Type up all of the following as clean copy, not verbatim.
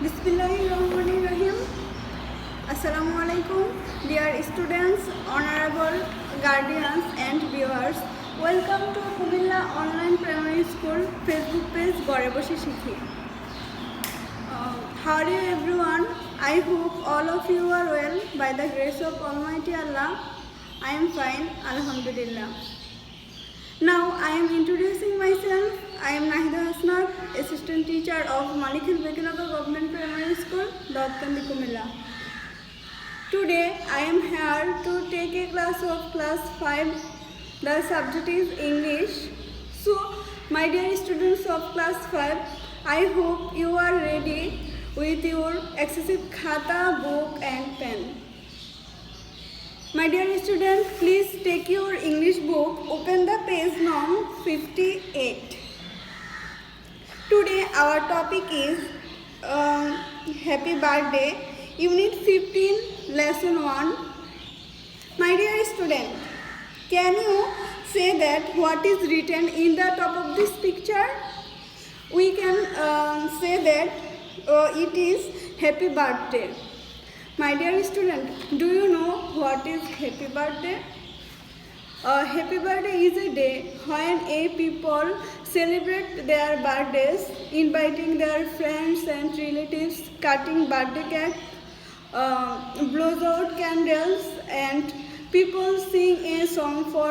Bismillahirrahmanirrahim. Assalamualaikum, dear students, honorable guardians and viewers. Welcome to Kumilla Online Primary School Facebook page Gore Boshe Shikhi. How are you everyone? I hope all of you are well by the grace of Almighty Allah. I am fine, Alhamdulillah. Now I am introducing myself. I am Nahida Hasnat, assistant teacher of Malikhil Bekinagar Government Primary School, Daudkandi, Kumilla. Today I am here to take a class of class 5. The subject is English. So my dear students of class 5, I hope you are ready with your excessive khata, book and pen. My dear student, please take your English book, open the page number 58. Today our topic is Happy Birthday, Unit 15, Lesson 1. My dear student, can you say that what is written in the top of this picture? We can say that it is Happy Birthday. My dear student, do you know what is Happy Birthday? Happy Birthday is a day when a people celebrate their birthdays, inviting their friends and relatives, cutting birthday cake, blows out candles, and people sing a song for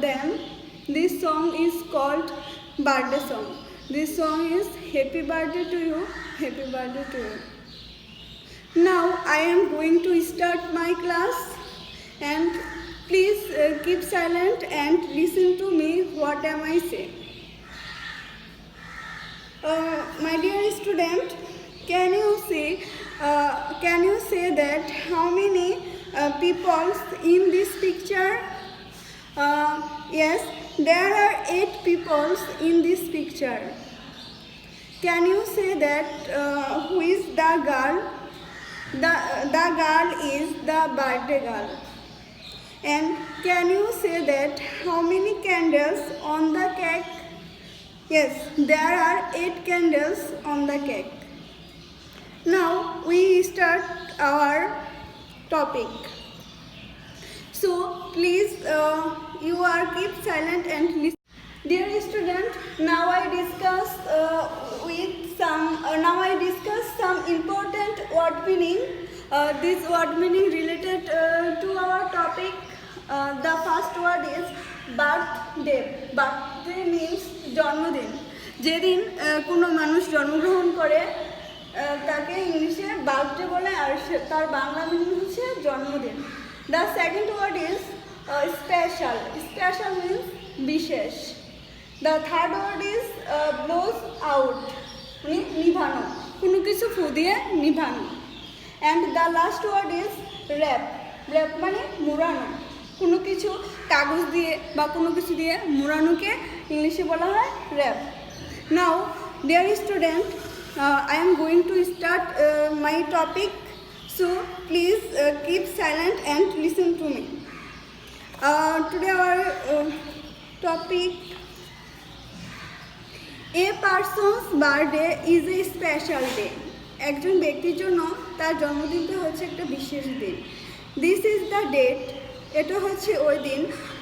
them. This song is called birthday song. This song is Happy Birthday to you, Happy Birthday to you. Now I am going to start my class, and please keep silent and listen to me what am I saying. My dear student, can you say that how many people in this picture? Yes, there are 8 people in this picture. Can you say that who is the girl? The girl is the birthday girl. And can you say that how many candles on the cake? Yes, there are 8 candles on the cake. Now we start our topic. So please you are keep silent and listen. Dear student, now I discuss some important word meaning. This word meaning related to our topic. The first word is birthday. Birthday means জন্মদিন। যেদিন কোনো মানুষ জন্মগ্রহণ করে তাকে ইংলিশে birthday বলে, আর তার বাংলা মিনিং হচ্ছে জন্মদিন। The second word is special. Special means বিশেষ। The third word is blows out, মানে নিভানো, কোনো কিছু ফু দিয়ে নিভানো। And the last word is wrap. Wrap মানে মুড়ানো, কোনো কিছু কাগজ দিয়ে বা কোনো কিছু দিয়ে মুড়ানোকে ইংলিশে বলা হয় wrap. Now dear student, I am going to start my topic, so please keep silent and listen to me. Today our topic, a person's birthday is a special day. একজন ব্যক্তির জন্য তার জন্মদিনটা হচ্ছে একটা বিশেষ দিন। This is the date. এটা হচ্ছে ওই দিন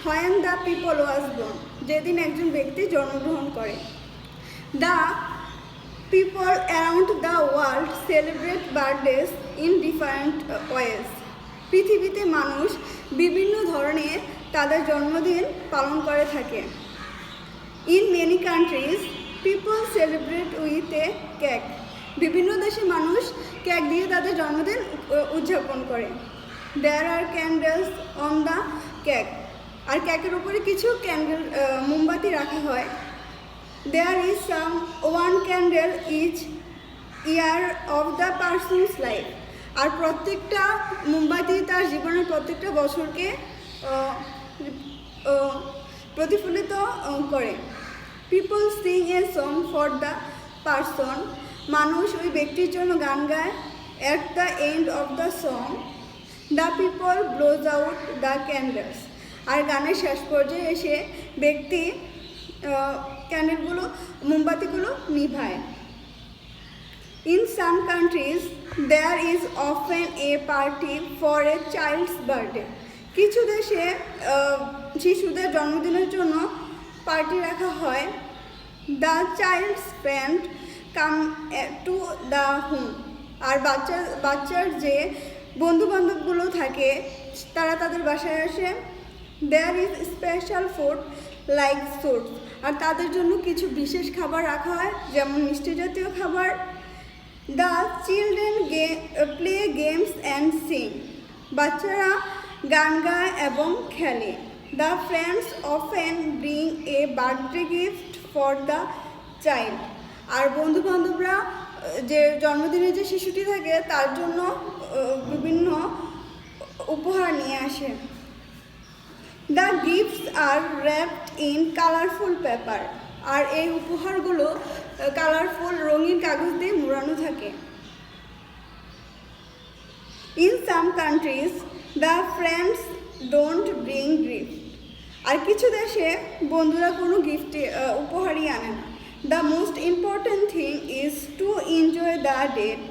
when the people was born, যেদিন একজন ব্যক্তি জন্মগ্রহণ করে। The people around the world celebrate birthdays in different ways. পৃথিবীতে মানুষ বিভিন্ন ধরনের তাদের জন্মদিন পালন করে থাকে। In many countries, people celebrate with a cake. বিভিন্ন দেশে মানুষ কেক দিয়ে তাদের জন্মদিন উদযাপন করে। There are candles on the cake. আর কেকের উপরে কিছু ক্যান্ডেল মোমবাতি রাখা হয়। There is one candle each year of the person's life. আর প্রত্যেকটা মোমবাতি তার জীবনের প্রত্যেকটা বছরকে প্রতিফলিত করে। People sing a song for the person. মানুষ ওই ব্যক্তির জন্য গান গায়। At the end of the song, the people blows out the candles. আর গানের শেষ পর্যায়ে এসে ব্যক্তি ক্যান্ডেলগুলো মোমবাতিগুলো নিভায়। In some countries, there is often a party for a child's birthday. কিছু দেশে শিশুদের জন্মদিনের জন্য পার্টি রাখা হয়। The child's friend come to the home. আর বাচ্চার যে বন্ধু বান্ধবগুলো থাকে তারা তাদের বাসায় আসে। There is special food like soup. আর তাদের জন্য কিছু বিশেষ খাবার রাখা হয়, যেমন মিষ্টি জাতীয় খাবার। The children play games and sing. বাচ্চারা গান গায় এবং খেলে। The friends often bring a birthday gift for the child. আর বন্ধু বান্ধবরা যে জন্মদিনে যে শিশুটি থাকে তার জন্য বিভিন্ন উপহার নিয়ে আসে। The gifts are wrapped in colorful paper. আর এই উপহারগুলো কালারফুল রঙিন কাগজ দিয়ে মোড়ানো থাকে। In some countries, the friends don't bring gift. আর কিছু দেশে বন্ধুরা কোনো উপহারই আনে না। The most important thing is to enjoy the date.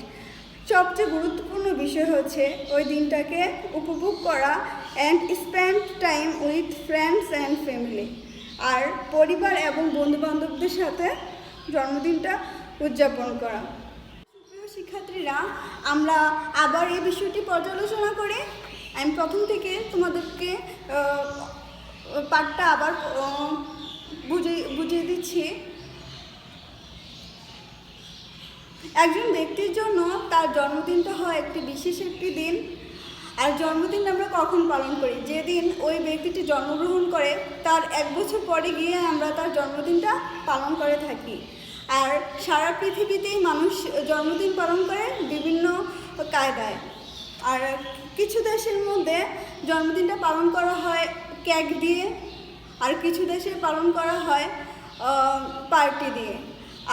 সবচেয়ে গুরুত্বপূর্ণ বিষয় হচ্ছে ওই দিনটাকে উপভোগ করা and spend time with friends and family. আর পরিবার এবং বন্ধুবান্ধবদের সাথে জন্মদিনটা উদযাপন করা। প্রিয় শিক্ষার্থীরা, আমরা আবার এই বিষয়টি পর্যালোচনা করে আমি প্রথম থেকে তোমাদেরকে পাঠটা আবার বুঝিয়ে দিচ্ছি। একজন ব্যক্তির জন্য তার জন্মদিনটা হয় একটি বিশেষ একটি দিন। আর জন্মদিন আমরা কখন পালন করি? যেদিন ওই ব্যক্তিটি জন্মগ্রহণ করে তার 1 বছর পরে গিয়ে আমরা তার জন্মদিনটা পালন করে থাকি। আর সারা পৃথিবীতেই মানুষ জন্মদিন পালন করে বিভিন্ন কায়দায়। আর কিছু দেশের মধ্যে জন্মদিনটা পালন করা হয় কেক দিয়ে, আর কিছু দেশে পালন করা হয় পার্টি দিয়ে।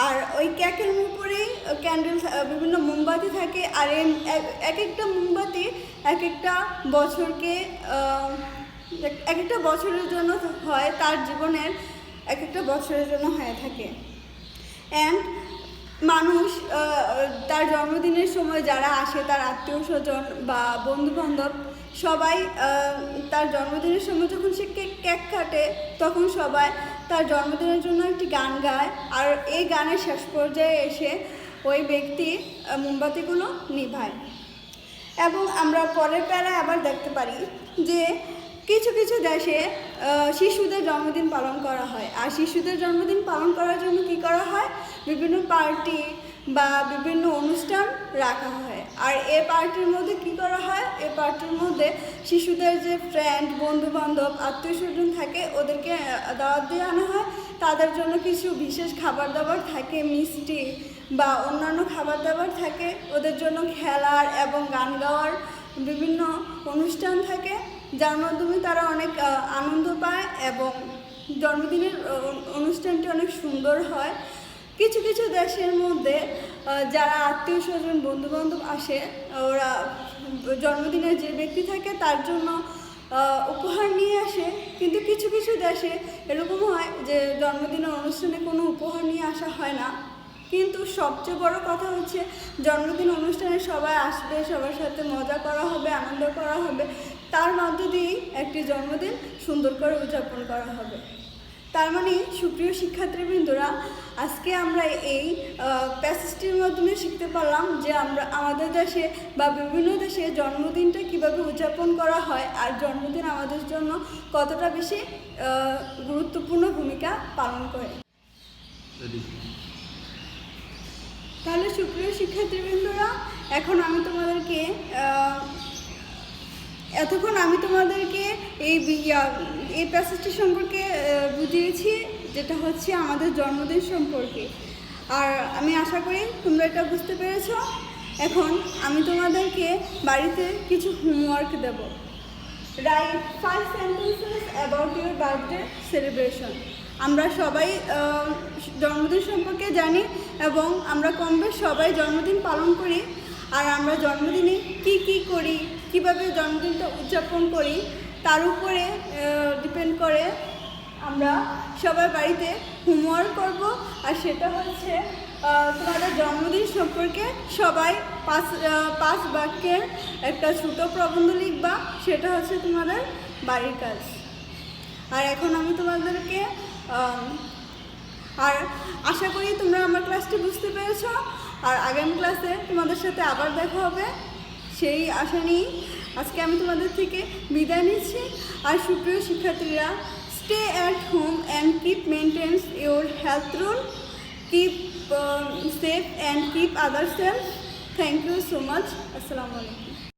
আর ওই কেকের উপরেই ক্যান্ডেল, বিভিন্ন মোমবাতি থাকে। আর এক একটা মোমবাতি এক একটা বছরের জন্য হয়, তার জীবনের এক একটা বছরের জন্য হয়ে থাকে। অ্যান্ড মানুষ তার জন্মদিনের সময় যারা আসে, তার আত্মীয় স্বজন বা বন্ধুবান্ধব সবাই তার জন্মদিনের সময় যখন সে কেক কাটে তখন সবাই তার জন্মদিনের জন্য একটি গান গায়। আর এই গানের শেষ পর্যায়ে এসে ওই ব্যক্তি মোমবাতিগুলো নিভায়। এবং আমরা পরের প্যারায় আবার দেখতে পারি যে কিছু কিছু দেশে শিশুদের জন্মদিন পালন করা হয়। আর শিশুদের জন্মদিন পালন করার জন্য কী করা হয়? বিভিন্ন পার্টি বা বিভিন্ন অনুষ্ঠান রাখা হয়। আর এই পার্টির মধ্যে কী করা হয়? এই পার্টির মধ্যে শিশুদের যে ফ্রেন্ড, বন্ধুবান্ধব, আত্মীয় স্বজন থাকে ওদেরকে দাওয়াত দিয়ে আনা হয়। তাদের জন্য কিছু বিশেষ খাবার দাবার থাকে, মিষ্টি বা অন্যান্য খাবার দাবার থাকে। ওদের জন্য খেলার এবং গান গাওয়ার বিভিন্ন অনুষ্ঠান থাকে, যার মাধ্যমে তারা অনেক আনন্দ পায় এবং জন্মদিনের অনুষ্ঠানটি অনেক সুন্দর হয়। কিছু কিছু দেশের মধ্যে যারা আত্মীয় স্বজন, বন্ধুবান্ধব আসে, ওরা জন্মদিনের যে ব্যক্তি থাকে তার জন্য উপহার নিয়ে আসে। কিন্তু কিছু কিছু দেশে এরকম হয় যে জন্মদিনের অনুষ্ঠানে কোনো উপহার নিয়ে আসা হয় না। কিন্তু সবচেয়ে বড় কথা হচ্ছে জন্মদিন অনুষ্ঠানে সবাই আসবে, সবার সাথে মজা করা হবে, আনন্দ করা হবে, তার মধ্য দিয়েই একটি জন্মদিন সুন্দর করে উদযাপন করা হবে। তার মানে সুপ্রিয় শিক্ষার্থীবৃন্দরা, আজকে আমরা এই প্যাসেজটির মাধ্যমে শিখতে পারলাম যে আমাদের দেশে বা বিভিন্ন দেশে জন্মদিনটা কিভাবে উদযাপন করা হয় আর জন্মদিন আমাদের জন্য কতটা বেশি গুরুত্বপূর্ণ ভূমিকা পালন করে। তাহলে সুপ্রিয় শিক্ষার্থীবৃন্দরা, এতক্ষণ আমি তোমাদেরকে এই প্যাসেজটি সম্পর্কে বুঝিয়েছি, যেটা হচ্ছে আমাদের জন্মদিন সম্পর্কে। আর আমি আশা করি তোমরা এটা বুঝতে পেরেছ। এখন আমি তোমাদেরকে বাড়িতে কিছু হোমওয়ার্ক দেব। Write 5 sentences about your birthday celebration. আমরা সবাই জন্মদিন সম্পর্কে জানি এবং আমরা কমবেশ সবাই জন্মদিন পালন করি। আর আমরা জন্মদিনে কি করি, কিভাবে জন্মদিনটা উদযাপন করি, তার উপরে ডিপেন্ড করে আমরা সবাই বাড়িতে হোমওয়ার্ক করব, আর সেটা হচ্ছে তোমাদের জন্মদিন সম্পর্কে সবাই পাঁচ বাক্যের একটা ছোট প্রবন্ধ লিখবা, সেটা হচ্ছে তোমাদের বাড়ির কাজ। আর এখন আমি তোমাদেরকে আর আশা করি তোমরা আমার ক্লাসটি বুঝতে পেরেছ, আর আগামী ক্লাসে তোমাদের সাথে আবার দেখা হবে সেই আশা নিয়েই আজকে আমি তোমাদের থেকে বিদায় নিচ্ছি। আর সুপ্রিয় শিক্ষার্থীরা, stay at home and keep maintains your health rule, keep safe and keep others safe. Thank you so much. Assalamu alaikum.